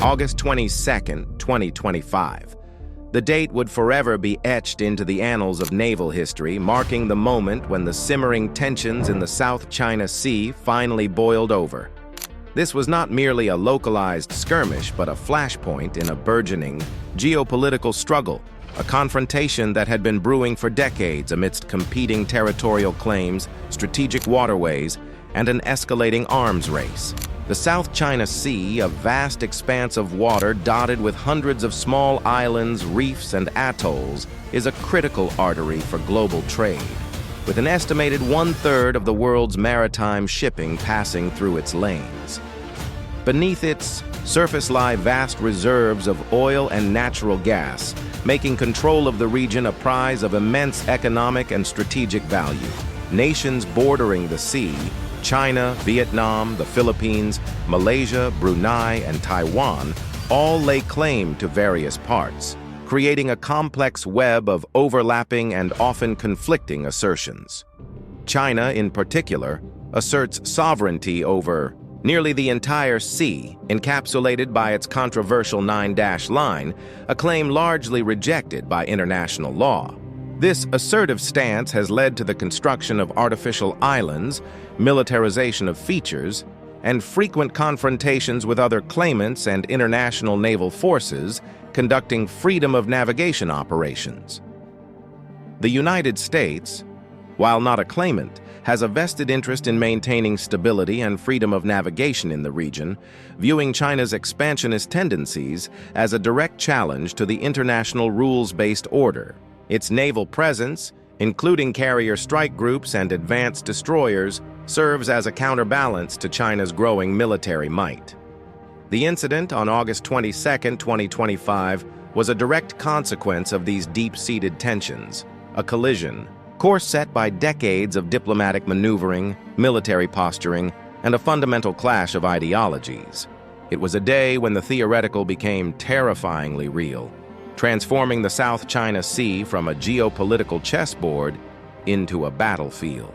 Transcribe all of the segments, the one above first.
August 22, 2025. The date would forever be etched into the annals of naval history, marking the moment when the simmering tensions in the South China Sea finally boiled over. This was not merely a localized skirmish, but a flashpoint in a burgeoning geopolitical struggle, a confrontation that had been brewing for decades amidst competing territorial claims, strategic waterways, and an escalating arms race. The South China Sea, a vast expanse of water dotted with hundreds of small islands, reefs, and atolls, is a critical artery for global trade, with an estimated one-third of the world's maritime shipping passing through its lanes. Beneath its surface lie vast reserves of oil and natural gas, making control of the region a prize of immense economic and strategic value. Nations bordering the sea, China, Vietnam, the Philippines, Malaysia, Brunei, and Taiwan, all lay claim to various parts, creating a complex web of overlapping and often conflicting assertions. China, in particular, asserts sovereignty over nearly the entire sea, encapsulated by its controversial 9-dash line, a claim largely rejected by international law. This assertive stance has led to the construction of artificial islands, militarization of features, and frequent confrontations with other claimants and international naval forces conducting freedom of navigation operations. The United States, while not a claimant, has a vested interest in maintaining stability and freedom of navigation in the region, viewing China's expansionist tendencies as a direct challenge to the international rules-based order. Its naval presence, including carrier strike groups and advanced destroyers, serves as a counterbalance to China's growing military might. The incident on August 22, 2025, was a direct consequence of these deep-seated tensions, a collision, course set by decades of diplomatic maneuvering, military posturing, and a fundamental clash of ideologies. It was a day when the theoretical became terrifyingly real, transforming the South China Sea from a geopolitical chessboard into a battlefield.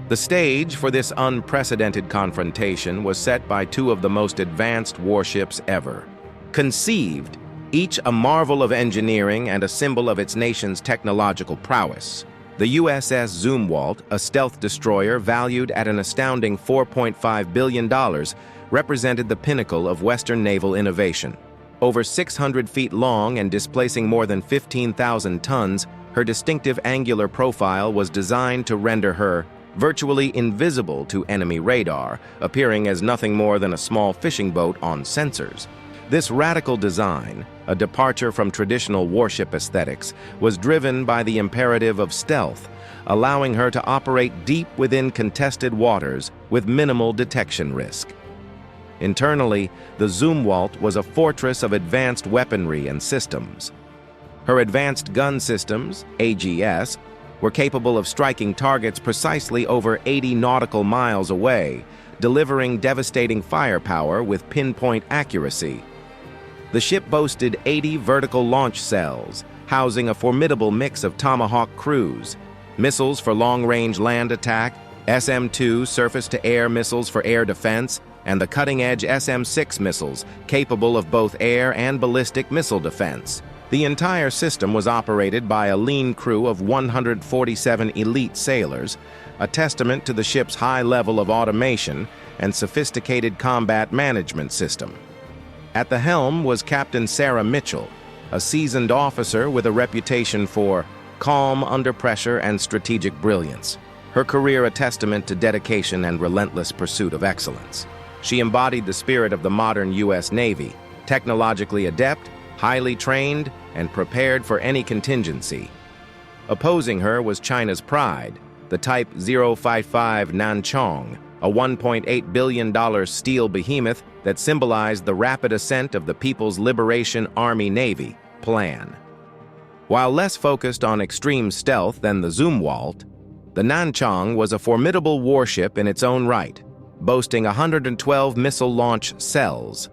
The stage for this unprecedented confrontation was set by two of the most advanced warships ever. Conceived, each a marvel of engineering and a symbol of its nation's technological prowess, the USS Zumwalt, a stealth destroyer valued at an astounding $4.5 billion, represented the pinnacle of Western naval innovation. Over 600 feet long and displacing more than 15,000 tons, her distinctive angular profile was designed to render her virtually invisible to enemy radar, appearing as nothing more than a small fishing boat on sensors. This radical design, a departure from traditional warship aesthetics, was driven by the imperative of stealth, allowing her to operate deep within contested waters with minimal detection risk. Internally, the Zumwalt was a fortress of advanced weaponry and systems. Her advanced gun systems, AGS, were capable of striking targets precisely over 80 nautical miles away, delivering devastating firepower with pinpoint accuracy. The ship boasted 80 vertical launch cells, housing a formidable mix of Tomahawk crews, missiles for long-range land attack, SM-2 surface-to-air missiles for air defense, and the cutting-edge SM-6 missiles, capable of both air and ballistic missile defense. The entire system was operated by a lean crew of 147 elite sailors, a testament to the ship's high level of automation and sophisticated combat management system. At the helm was Captain Sarah Mitchell, a seasoned officer with a reputation for calm under pressure and strategic brilliance, her career a testament to dedication and relentless pursuit of excellence. She embodied the spirit of the modern U.S. Navy, technologically adept, highly trained, and prepared for any contingency. Opposing her was China's pride, the Type 055 Nanchong, a $1.8 billion steel behemoth that symbolized the rapid ascent of the People's Liberation Army Navy plan. While less focused on extreme stealth than the Zumwalt, the Nanchong was a formidable warship in its own right, boasting 112 missile launch cells.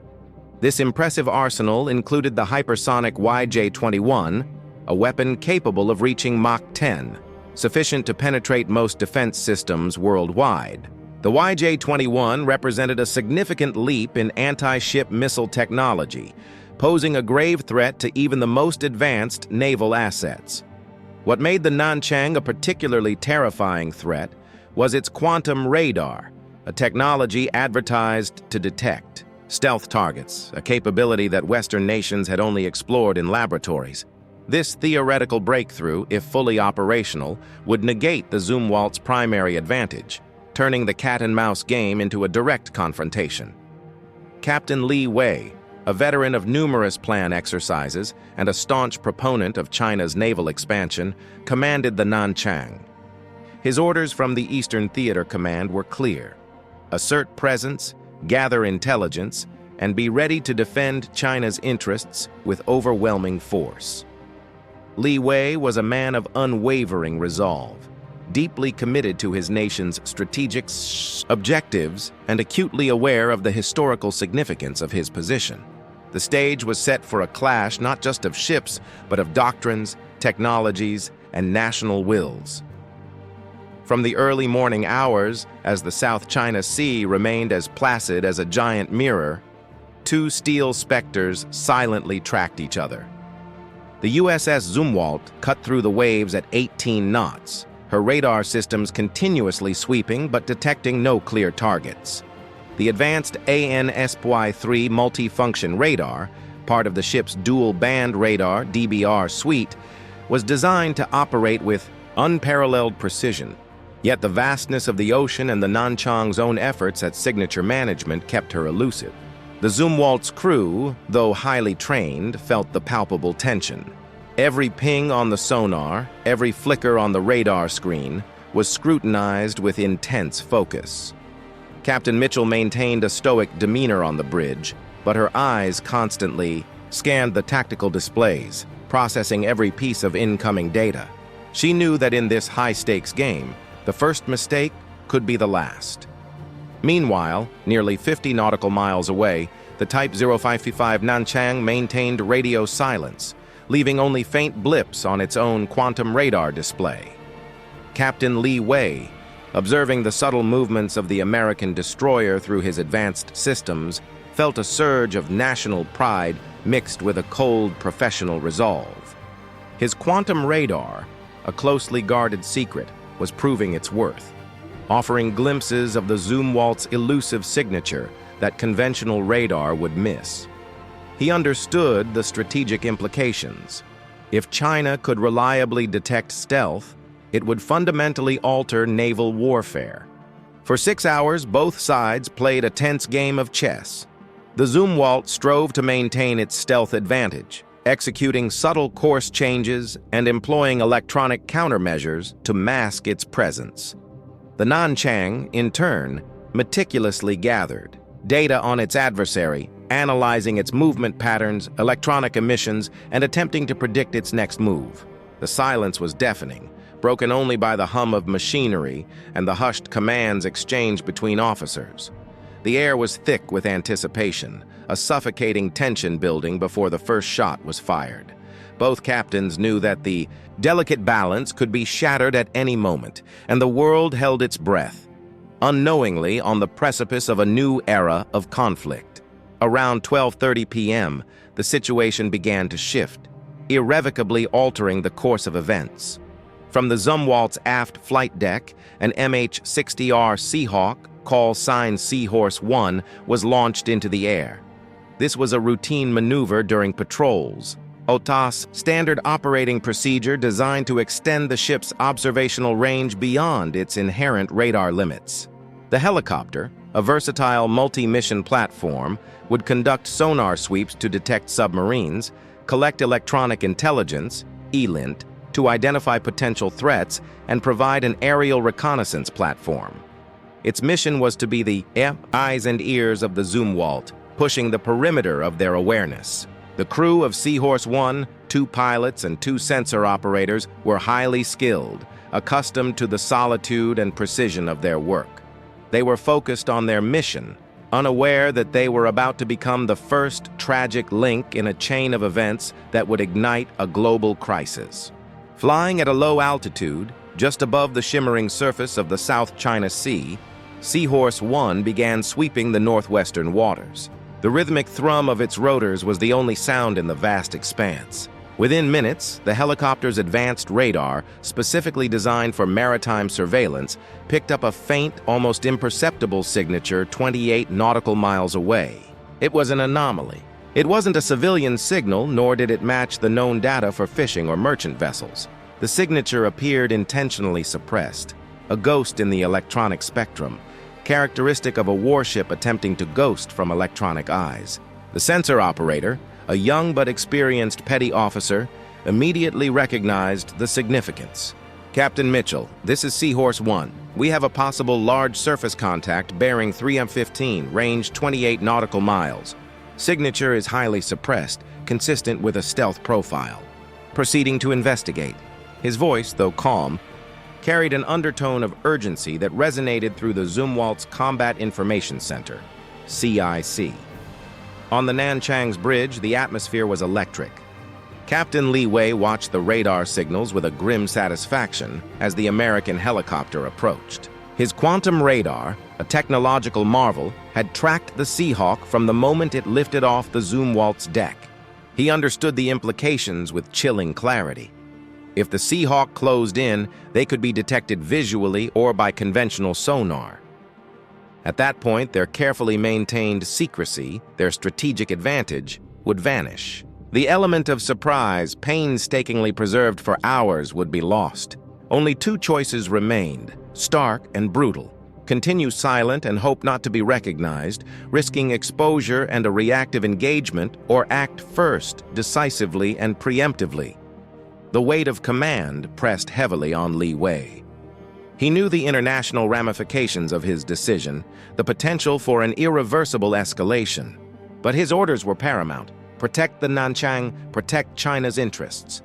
This impressive arsenal included the hypersonic YJ-21, a weapon capable of reaching Mach 10, sufficient to penetrate most defense systems worldwide. The YJ-21 represented a significant leap in anti-ship missile technology, posing a grave threat to even the most advanced naval assets. What made the Nanchang a particularly terrifying threat was its quantum radar, a technology advertised to detect stealth targets, a capability that Western nations had only explored in laboratories. This theoretical breakthrough, if fully operational, would negate the Zumwalt's primary advantage, turning the cat-and-mouse game into a direct confrontation. Captain Li Wei, a veteran of numerous plan exercises and a staunch proponent of China's naval expansion, commanded the Nanchang. His orders from the Eastern Theater Command were clear: assert presence, gather intelligence, and be ready to defend China's interests with overwhelming force. Li Wei was a man of unwavering resolve, deeply committed to his nation's strategic objectives and acutely aware of the historical significance of his position. The stage was set for a clash not just of ships, but of doctrines, technologies, and national wills. From the early morning hours, as the South China Sea remained as placid as a giant mirror, two steel specters silently tracked each other. The USS Zumwalt cut through the waves at 18 knots, her radar systems continuously sweeping but detecting no clear targets. The advanced ANSPY-3 multifunction radar, part of the ship's dual-band radar (DBR) suite, was designed to operate with unparalleled precision. Yet the vastness of the ocean and the Nanchang's own efforts at signature management kept her elusive. The Zumwalt's crew, though highly trained, felt the palpable tension. Every ping on the sonar, every flicker on the radar screen, was scrutinized with intense focus. Captain Mitchell maintained a stoic demeanor on the bridge, but her eyes constantly scanned the tactical displays, processing every piece of incoming data. She knew that in this high-stakes game, the first mistake could be the last. Meanwhile, nearly 50 nautical miles away, the Type 0555 Nanchang maintained radio silence, leaving only faint blips on its own quantum radar display. Captain Li Wei, observing the subtle movements of the American destroyer through his advanced systems, felt a surge of national pride mixed with a cold professional resolve. His quantum radar, a closely guarded secret, was proving its worth, offering glimpses of the Zumwalt's elusive signature that conventional radar would miss. He understood the strategic implications. If China could reliably detect stealth, it would fundamentally alter naval warfare. For 6 hours, both sides played a tense game of chess. The Zumwalt strove to maintain its stealth advantage, executing subtle course changes and employing electronic countermeasures to mask its presence. The Nanchang, in turn, meticulously gathered data on its adversary, analyzing its movement patterns, electronic emissions, and attempting to predict its next move. The silence was deafening, broken only by the hum of machinery and the hushed commands exchanged between officers. The air was thick with anticipation, a suffocating tension building before the first shot was fired. Both captains knew that the delicate balance could be shattered at any moment, and the world held its breath, unknowingly on the precipice of a new era of conflict. Around 12:30 p.m., the situation began to shift, irrevocably altering the course of events. From the Zumwalt's aft flight deck, an MH-60R Seahawk, call sign Seahorse 1, was launched into the air. This was a routine maneuver during patrols, OTAS standard operating procedure designed to extend the ship's observational range beyond its inherent radar limits. The helicopter, a versatile multi-mission platform, would conduct sonar sweeps to detect submarines, collect electronic intelligence, ELINT, to identify potential threats, and provide an aerial reconnaissance platform. Its mission was to be the eyes and ears of the Zumwalt, pushing the perimeter of their awareness. The crew of Seahorse 1, 2 pilots and 2 sensor operators, were highly skilled, accustomed to the solitude and precision of their work. They were focused on their mission, unaware that they were about to become the first tragic link in a chain of events that would ignite a global crisis. Flying at a low altitude, just above the shimmering surface of the South China Sea, Seahorse 1 began sweeping the northwestern waters. The rhythmic thrum of its rotors was the only sound in the vast expanse. Within minutes, the helicopter's advanced radar, specifically designed for maritime surveillance, picked up a faint, almost imperceptible signature 28 nautical miles away. It was an anomaly. It wasn't a civilian signal, nor did it match the known data for fishing or merchant vessels. The signature appeared intentionally suppressed, a ghost in the electronic spectrum, characteristic of a warship attempting to ghost from electronic eyes. The sensor operator, a young but experienced petty officer, immediately recognized the significance. "Captain Mitchell, this is Seahorse 1. We have a possible large surface contact bearing 3M15, range 28 nautical miles. Signature is highly suppressed, consistent with a stealth profile. Proceeding to investigate." His voice, though calm, carried an undertone of urgency that resonated through the Zumwalt's Combat Information Center, CIC. On the Nanchang's bridge, the atmosphere was electric. Captain Li Wei watched the radar signals with a grim satisfaction as the American helicopter approached. His quantum radar, a technological marvel, had tracked the Seahawk from the moment it lifted off the Zumwalt's deck. He understood the implications with chilling clarity. If the Seahawk closed in, they could be detected visually or by conventional sonar. At that point, their carefully maintained secrecy, their strategic advantage, would vanish. The element of surprise, painstakingly preserved for hours, would be lost. Only two choices remained, stark and brutal. Continue silent and hope not to be recognized, risking exposure and a reactive engagement, or act first, decisively and preemptively. The weight of command pressed heavily on Li Wei. He knew the international ramifications of his decision, the potential for an irreversible escalation. But his orders were paramount. Protect the Nanchang, protect China's interests.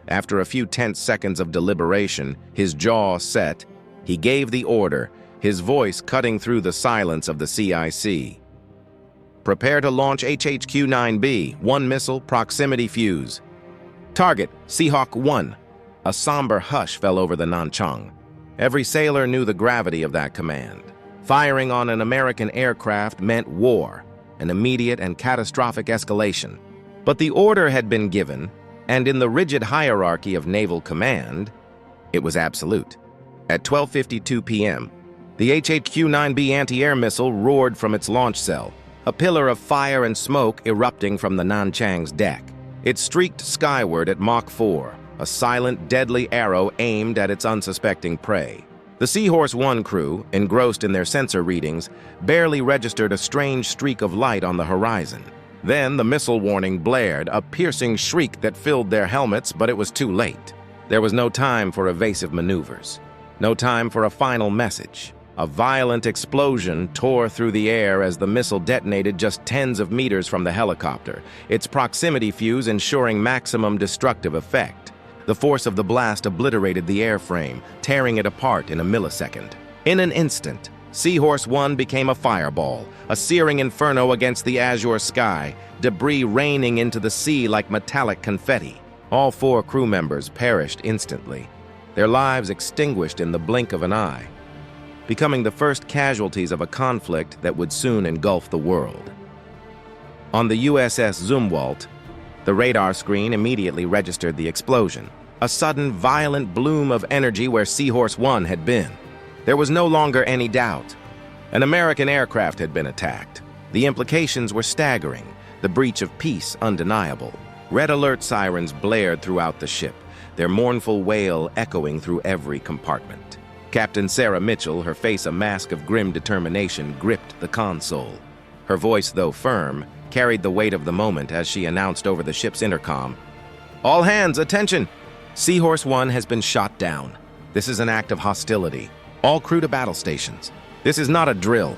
After a few tense seconds of deliberation, his jaw set, he gave the order, his voice cutting through the silence of the CIC. "Prepare to launch HHQ-9B, one missile, proximity fuse. Target, Seahawk 1. A somber hush fell over the Nanchang. Every sailor knew the gravity of that command. Firing on an American aircraft meant war, an immediate and catastrophic escalation. But the order had been given, and in the rigid hierarchy of naval command, it was absolute. At 12:52 p.m., the HHQ-9B anti-air missile roared from its launch cell, a pillar of fire and smoke erupting from the Nanchang's deck. It streaked skyward at Mach 4, a silent, deadly arrow aimed at its unsuspecting prey. The Seahorse 1 crew, engrossed in their sensor readings, barely registered a strange streak of light on the horizon. Then the missile warning blared, a piercing shriek that filled their helmets, but it was too late. There was no time for evasive maneuvers, no time for a final message. A violent explosion tore through the air as the missile detonated just tens of meters from the helicopter, its proximity fuse ensuring maximum destructive effect. The force of the blast obliterated the airframe, tearing it apart in a millisecond. In an instant, Seahorse 1 became a fireball, a searing inferno against the azure sky, debris raining into the sea like metallic confetti. All 4 crew members perished instantly, their lives extinguished in the blink of an eye, becoming the first casualties of a conflict that would soon engulf the world. On the USS Zumwalt, the radar screen immediately registered the explosion, a sudden, violent bloom of energy where Seahorse 1 had been. There was no longer any doubt. An American aircraft had been attacked. The implications were staggering, the breach of peace undeniable. Red alert sirens blared throughout the ship, their mournful wail echoing through every compartment. Captain Sarah Mitchell, her face a mask of grim determination, gripped the console. Her voice, though firm, carried the weight of the moment as she announced over the ship's intercom, "All hands, attention! Seahorse 1 has been shot down. This is an act of hostility. All crew to battle stations. This is not a drill."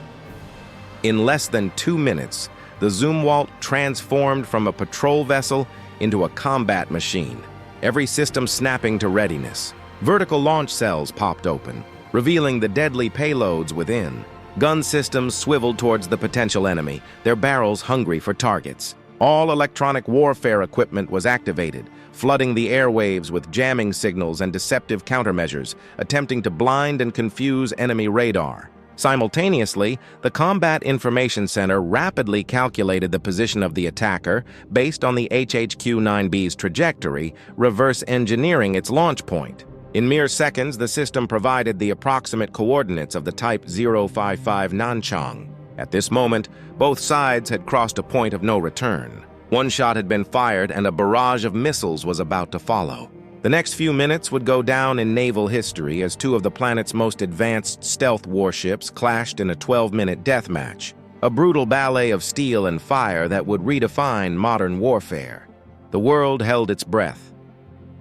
In less than 2 minutes, the Zumwalt transformed from a patrol vessel into a combat machine, every system snapping to readiness. Vertical launch cells popped open, revealing the deadly payloads within. Gun systems swiveled towards the potential enemy, their barrels hungry for targets. All electronic warfare equipment was activated, flooding the airwaves with jamming signals and deceptive countermeasures, attempting to blind and confuse enemy radar. Simultaneously, the Combat Information Center rapidly calculated the position of the attacker based on the HHQ-9B's trajectory, reverse engineering its launch point. In mere seconds, the system provided the approximate coordinates of the Type 055 Nanchang. At this moment, both sides had crossed a point of no return. One shot had been fired and a barrage of missiles was about to follow. The next few minutes would go down in naval history as two of the planet's most advanced stealth warships clashed in a 12-minute deathmatch, a brutal ballet of steel and fire that would redefine modern warfare. The world held its breath,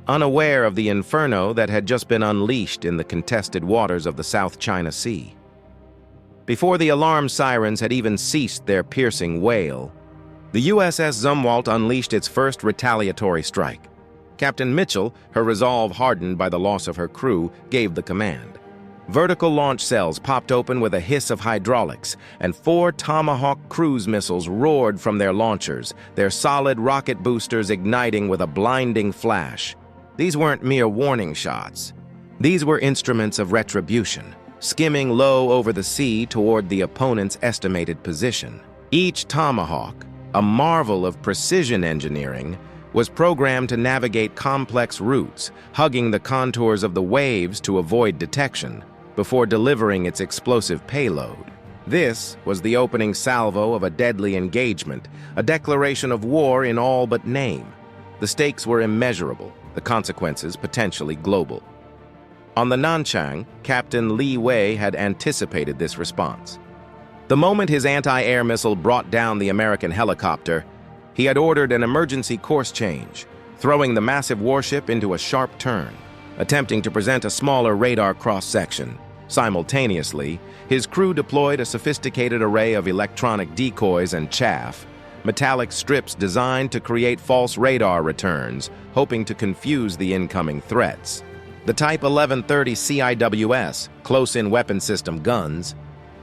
unaware of the inferno that had just been unleashed in the contested waters of the South China Sea. Before the alarm sirens had even ceased their piercing wail, the USS Zumwalt unleashed its first retaliatory strike. Captain Mitchell, her resolve hardened by the loss of her crew, gave the command. Vertical launch cells popped open with a hiss of hydraulics, and 4 Tomahawk cruise missiles roared from their launchers, their solid rocket boosters igniting with a blinding flash. These weren't mere warning shots. These were instruments of retribution, skimming low over the sea toward the opponent's estimated position. Each Tomahawk, a marvel of precision engineering, was programmed to navigate complex routes, hugging the contours of the waves to avoid detection, before delivering its explosive payload. This was the opening salvo of a deadly engagement, a declaration of war in all but name. The stakes were immeasurable, the consequences potentially global. On the Nanchang, Captain Li Wei had anticipated this response. The moment his anti-air missile brought down the American helicopter, he had ordered an emergency course change, throwing the massive warship into a sharp turn, attempting to present a smaller radar cross-section. Simultaneously, his crew deployed a sophisticated array of electronic decoys and chaff, metallic strips designed to create false radar returns, hoping to confuse the incoming threats. The Type 1130 CIWS, close-in weapon system guns,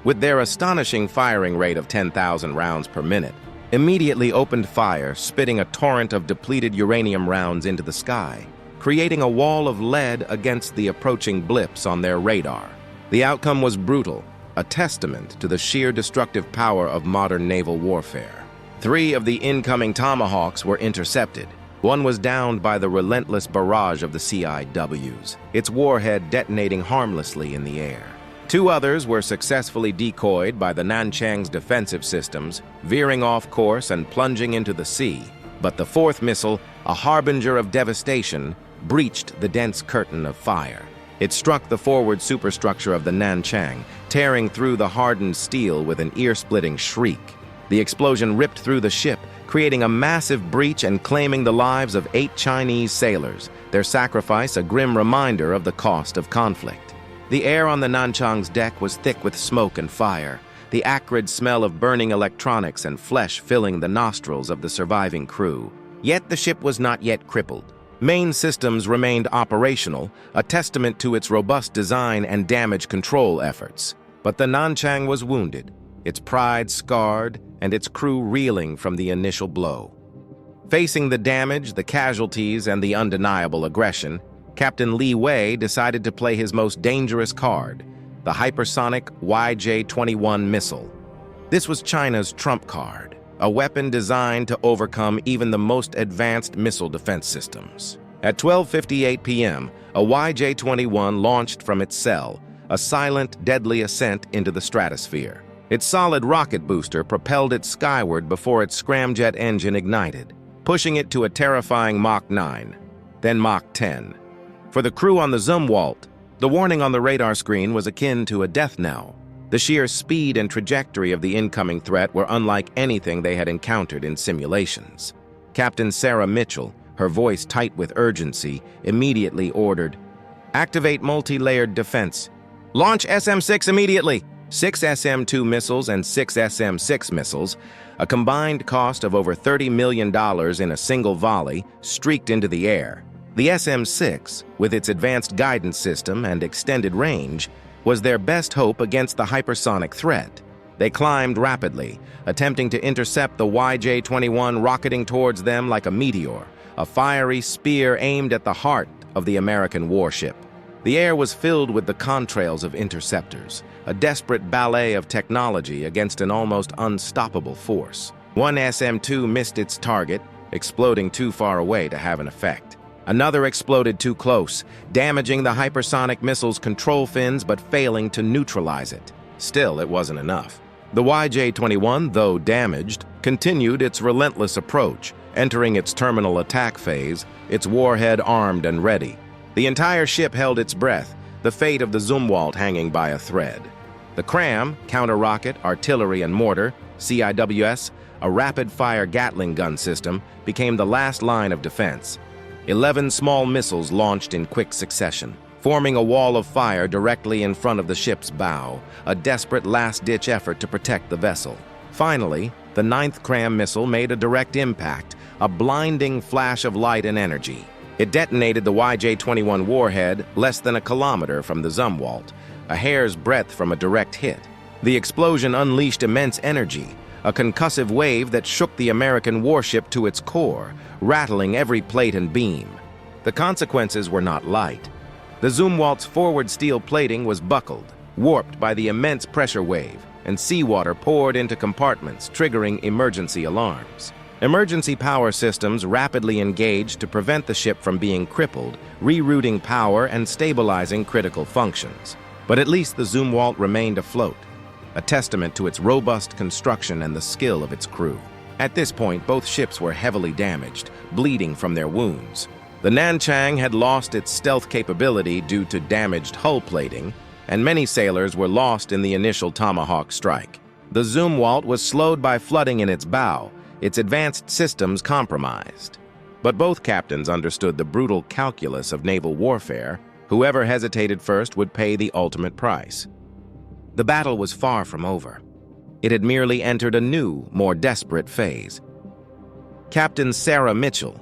with their astonishing firing rate of 10,000 rounds per minute, immediately opened fire, spitting a torrent of depleted uranium rounds into the sky, creating a wall of lead against the approaching blips on their radar. The outcome was brutal, a testament to the sheer destructive power of modern naval warfare. 3 of the incoming Tomahawks were intercepted. One was downed by the relentless barrage of the CIWs, its warhead detonating harmlessly in the air. 2 others were successfully decoyed by the Nanchang's defensive systems, veering off course and plunging into the sea. But the 4th missile, a harbinger of devastation, breached the dense curtain of fire. It struck the forward superstructure of the Nanchang, tearing through the hardened steel with an ear-splitting shriek. The explosion ripped through the ship, creating a massive breach and claiming the lives of 8 Chinese sailors, their sacrifice a grim reminder of the cost of conflict. The air on the Nanchang's deck was thick with smoke and fire, the acrid smell of burning electronics and flesh filling the nostrils of the surviving crew. Yet the ship was not yet crippled. Main systems remained operational, a testament to its robust design and damage control efforts. But the Nanchang was wounded, its pride scarred, and its crew reeling from the initial blow. Facing the damage, the casualties, and the undeniable aggression, Captain Li Wei decided to play his most dangerous card, the hypersonic YJ-21 missile. This was China's trump card, a weapon designed to overcome even the most advanced missile defense systems. At 12:58 p.m., a YJ-21 launched from its cell, a silent, deadly ascent into the stratosphere. Its solid rocket booster propelled it skyward before its scramjet engine ignited, pushing it to a terrifying Mach 9, then Mach 10. For the crew on the Zumwalt, the warning on the radar screen was akin to a death knell. The sheer speed and trajectory of the incoming threat were unlike anything they had encountered in simulations. Captain Sarah Mitchell, her voice tight with urgency, immediately ordered, "Activate multi-layered defense. Launch SM-6 immediately." 6 SM-2 missiles and 6 SM-6 missiles, a combined cost of over $30 million in a single volley, streaked into the air. The SM-6, with its advanced guidance system and extended range, was their best hope against the hypersonic threat. They climbed rapidly, attempting to intercept the YJ-21 rocketing towards them like a meteor, a fiery spear aimed at the heart of the American warship. The air was filled with the contrails of interceptors, a desperate ballet of technology against an almost unstoppable force. One SM-2 missed its target, exploding too far away to have an effect. Another exploded too close, damaging the hypersonic missile's control fins but failing to neutralize it. Still, it wasn't enough. The YJ-21, though damaged, continued its relentless approach, entering its terminal attack phase, its warhead armed and ready. The entire ship held its breath, the fate of the Zumwalt hanging by a thread. The CRAM, counter-rocket, artillery, and mortar, CIWS, a rapid-fire Gatling gun system, became the last line of defense. 11 small missiles launched in quick succession, forming a wall of fire directly in front of the ship's bow, a desperate last-ditch effort to protect the vessel. Finally, the 9th CRAM missile made a direct impact, a blinding flash of light and energy. It detonated the YJ-21 warhead less than a kilometer from the Zumwalt, a hair's breadth from a direct hit. The explosion unleashed immense energy, a concussive wave that shook the American warship to its core, rattling every plate and beam. The consequences were not light. The Zumwalt's forward steel plating was buckled, warped by the immense pressure wave, and seawater poured into compartments, triggering emergency alarms. Emergency power systems rapidly engaged to prevent the ship from being crippled, rerouting power and stabilizing critical functions. But at least the Zumwalt remained afloat, a testament to its robust construction and the skill of its crew. At this point, both ships were heavily damaged, bleeding from their wounds. The Nanchang had lost its stealth capability due to damaged hull plating, and many sailors were lost in the initial Tomahawk strike. The Zumwalt was slowed by flooding in its bow, its advanced systems compromised. But both captains understood the brutal calculus of naval warfare. Whoever hesitated first would pay the ultimate price. The battle was far from over. It had merely entered a new, more desperate phase. Captain Sarah Mitchell,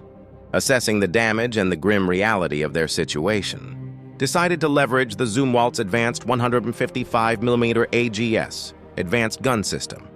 assessing the damage and the grim reality of their situation, decided to leverage the Zumwalt's advanced 155mm AGS, advanced gun system.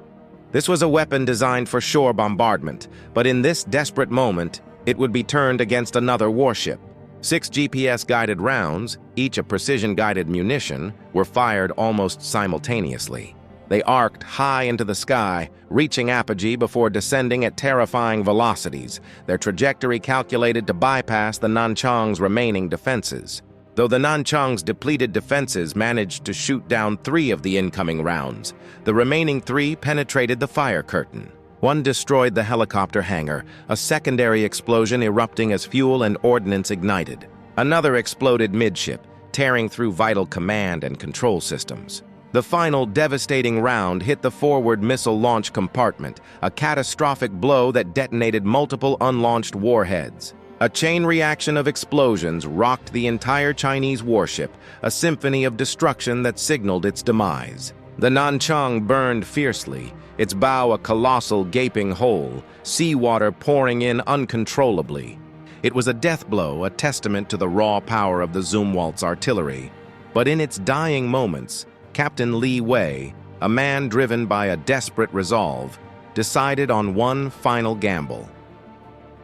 This was a weapon designed for shore bombardment, but in this desperate moment, it would be turned against another warship. 6 GPS-guided rounds, each a precision-guided munition, were fired almost simultaneously. They arced high into the sky, reaching apogee before descending at terrifying velocities, their trajectory calculated to bypass the Nanchang's remaining defenses. Though the Nanchang's depleted defenses managed to shoot down 3 of the incoming rounds, the remaining 3 penetrated the fire curtain. One destroyed the helicopter hangar, a secondary explosion erupting as fuel and ordnance ignited. Another exploded midship, tearing through vital command and control systems. The final devastating round hit the forward missile launch compartment, a catastrophic blow that detonated multiple unlaunched warheads. A chain reaction of explosions rocked the entire Chinese warship, a symphony of destruction that signaled its demise. The Nanchang burned fiercely, its bow a colossal gaping hole, seawater pouring in uncontrollably. It was a death blow, a testament to the raw power of the Zumwalt's artillery. But in its dying moments, Captain Li Wei, a man driven by a desperate resolve, decided on one final gamble.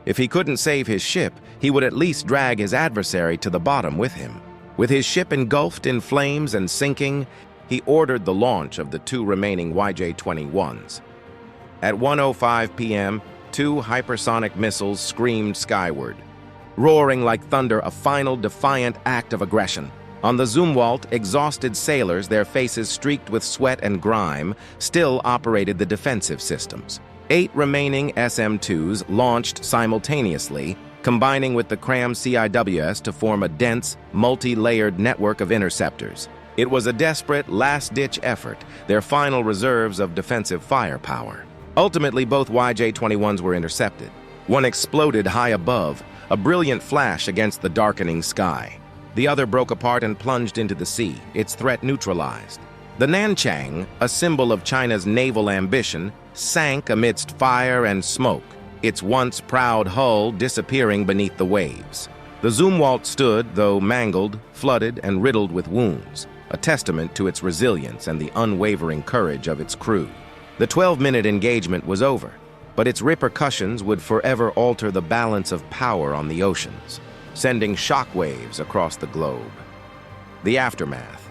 If he couldn't save his ship, he would at least drag his adversary to the bottom with him. With his ship engulfed in flames and sinking, he ordered the launch of the 2 remaining YJ-21s. At 1:05 p.m., 2 hypersonic missiles screamed skyward, roaring like thunder, a final defiant act of aggression. On the Zumwalt, exhausted sailors, their faces streaked with sweat and grime, still operated the defensive systems. 8 remaining SM-2s launched simultaneously, combining with the CRAM CIWS to form a dense, multi-layered network of interceptors. It was a desperate, last-ditch effort, their final reserves of defensive firepower. Ultimately, both YJ-21s were intercepted. One exploded high above, a brilliant flash against the darkening sky. The other broke apart and plunged into the sea, its threat neutralized. The Nanchang, a symbol of China's naval ambition, sank amidst fire and smoke, its once proud hull disappearing beneath the waves. The Zumwalt stood, though mangled, flooded, and riddled with wounds, a testament to its resilience and the unwavering courage of its crew. The 12-minute engagement was over, but its repercussions would forever alter the balance of power on the oceans, sending shockwaves across the globe. The aftermath.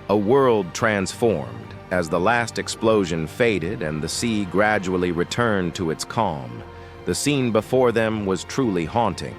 A world transformed as the last explosion faded and the sea gradually returned to its calm. The scene before them was truly haunting.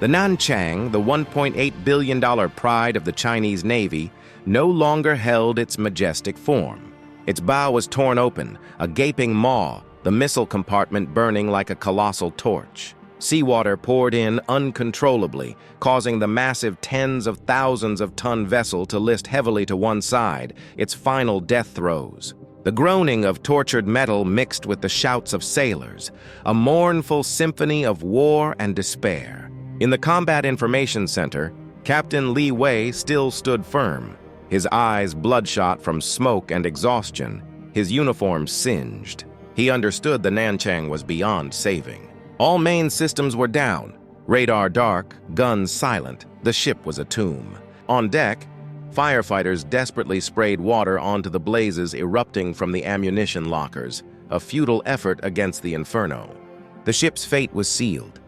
The Nanchang, the $1.8 billion pride of the Chinese Navy, no longer held its majestic form. Its bow was torn open, a gaping maw, the missile compartment burning like a colossal torch. Seawater poured in uncontrollably, causing the massive tens of thousands of ton vessel to list heavily to one side, its final death throes. The groaning of tortured metal mixed with the shouts of sailors, a mournful symphony of war and despair. In the Combat Information Center, Captain Li Wei still stood firm, his eyes bloodshot from smoke and exhaustion, his uniform singed. He understood the Nanchang was beyond saving. All main systems were down, radar dark, guns silent, the ship was a tomb. On deck, firefighters desperately sprayed water onto the blazes erupting from the ammunition lockers, a futile effort against the inferno. The ship's fate was sealed.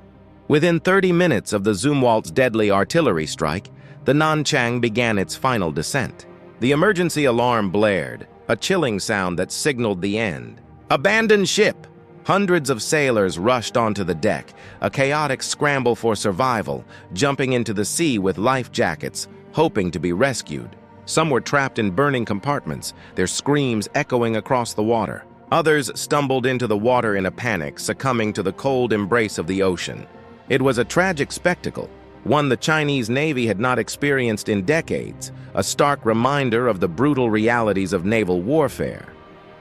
Within 30 minutes of the Zumwalt's deadly artillery strike, the Nanchang began its final descent. The emergency alarm blared, a chilling sound that signaled the end. Abandon ship! Hundreds of sailors rushed onto the deck, a chaotic scramble for survival, jumping into the sea with life jackets, hoping to be rescued. Some were trapped in burning compartments, their screams echoing across the water. Others stumbled into the water in a panic, succumbing to the cold embrace of the ocean. It was a tragic spectacle, one the Chinese Navy had not experienced in decades, a stark reminder of the brutal realities of naval warfare.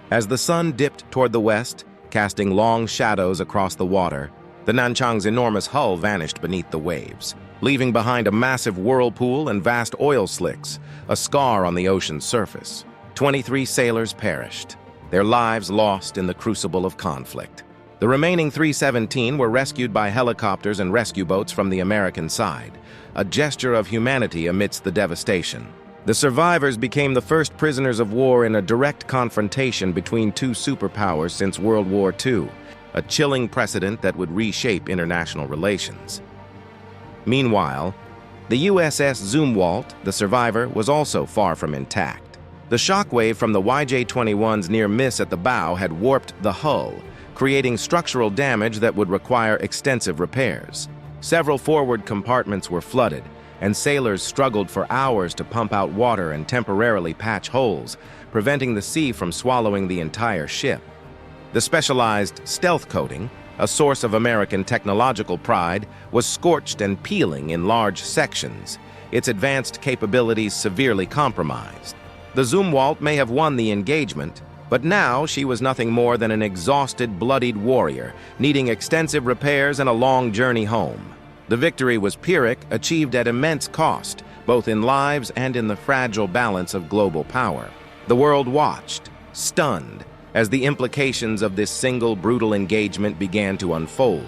As the sun dipped toward the west, casting long shadows across the water, the Nanchang's enormous hull vanished beneath the waves, leaving behind a massive whirlpool and vast oil slicks, a scar on the ocean's surface. 23 sailors perished, their lives lost in the crucible of conflict. The remaining 317 were rescued by helicopters and rescue boats from the American side, a gesture of humanity amidst the devastation. The survivors became the first prisoners of war in a direct confrontation between two superpowers since World War II, a chilling precedent that would reshape international relations. Meanwhile, the USS Zumwalt, the survivor, was also far from intact. The shockwave from the YJ-21's near miss at the bow had warped the hull, creating structural damage that would require extensive repairs. Several forward compartments were flooded, and sailors struggled for hours to pump out water and temporarily patch holes, preventing the sea from swallowing the entire ship. The specialized stealth coating, a source of American technological pride, was scorched and peeling in large sections, its advanced capabilities severely compromised. The Zumwalt may have won the engagement, but now she was nothing more than an exhausted, bloodied warrior, needing extensive repairs and a long journey home. The victory was Pyrrhic, achieved at immense cost, both in lives and in the fragile balance of global power. The world watched, stunned, as the implications of this single brutal engagement began to unfold.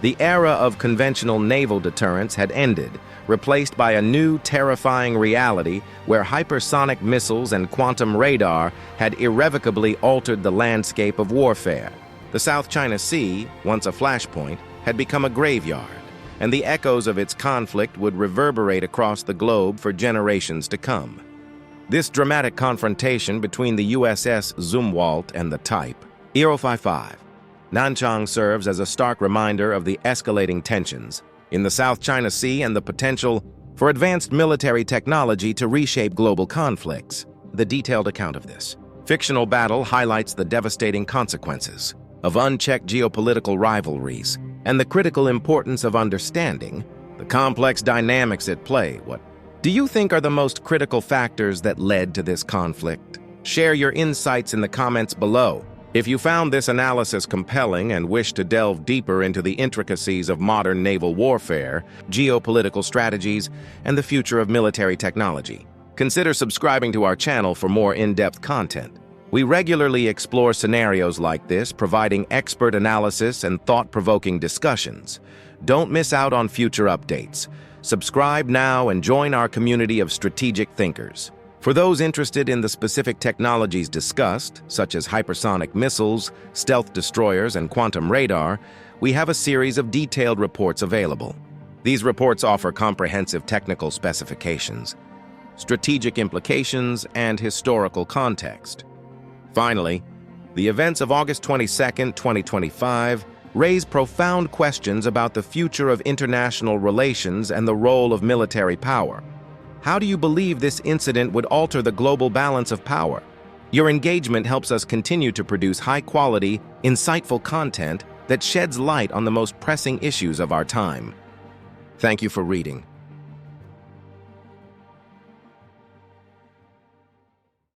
The era of conventional naval deterrence had ended, replaced by a new, terrifying reality where hypersonic missiles and quantum radar had irrevocably altered the landscape of warfare. The South China Sea, once a flashpoint, had become a graveyard, and the echoes of its conflict would reverberate across the globe for generations to come. This dramatic confrontation between the USS Zumwalt and the Type, E-055, Nanchang serves as a stark reminder of the escalating tensions in the South China Sea and the potential for advanced military technology to reshape global conflicts. The detailed account of this fictional battle highlights the devastating consequences of unchecked geopolitical rivalries and the critical importance of understanding the complex dynamics at play. What do you think are the most critical factors that led to this conflict? Share your insights in the comments below. If you found this analysis compelling and wish to delve deeper into the intricacies of modern naval warfare, geopolitical strategies, and the future of military technology, consider subscribing to our channel for more in-depth content. We regularly explore scenarios like this, providing expert analysis and thought-provoking discussions. Don't miss out on future updates. Subscribe now and join our community of strategic thinkers. For those interested in the specific technologies discussed, such as hypersonic missiles, stealth destroyers, and quantum radar, we have a series of detailed reports available. These reports offer comprehensive technical specifications, strategic implications, and historical context. Finally, the events of August 22, 2025, raise profound questions about the future of international relations and the role of military power. How do you believe this incident would alter the global balance of power? Your engagement helps us continue to produce high-quality, insightful content that sheds light on the most pressing issues of our time. Thank you for reading.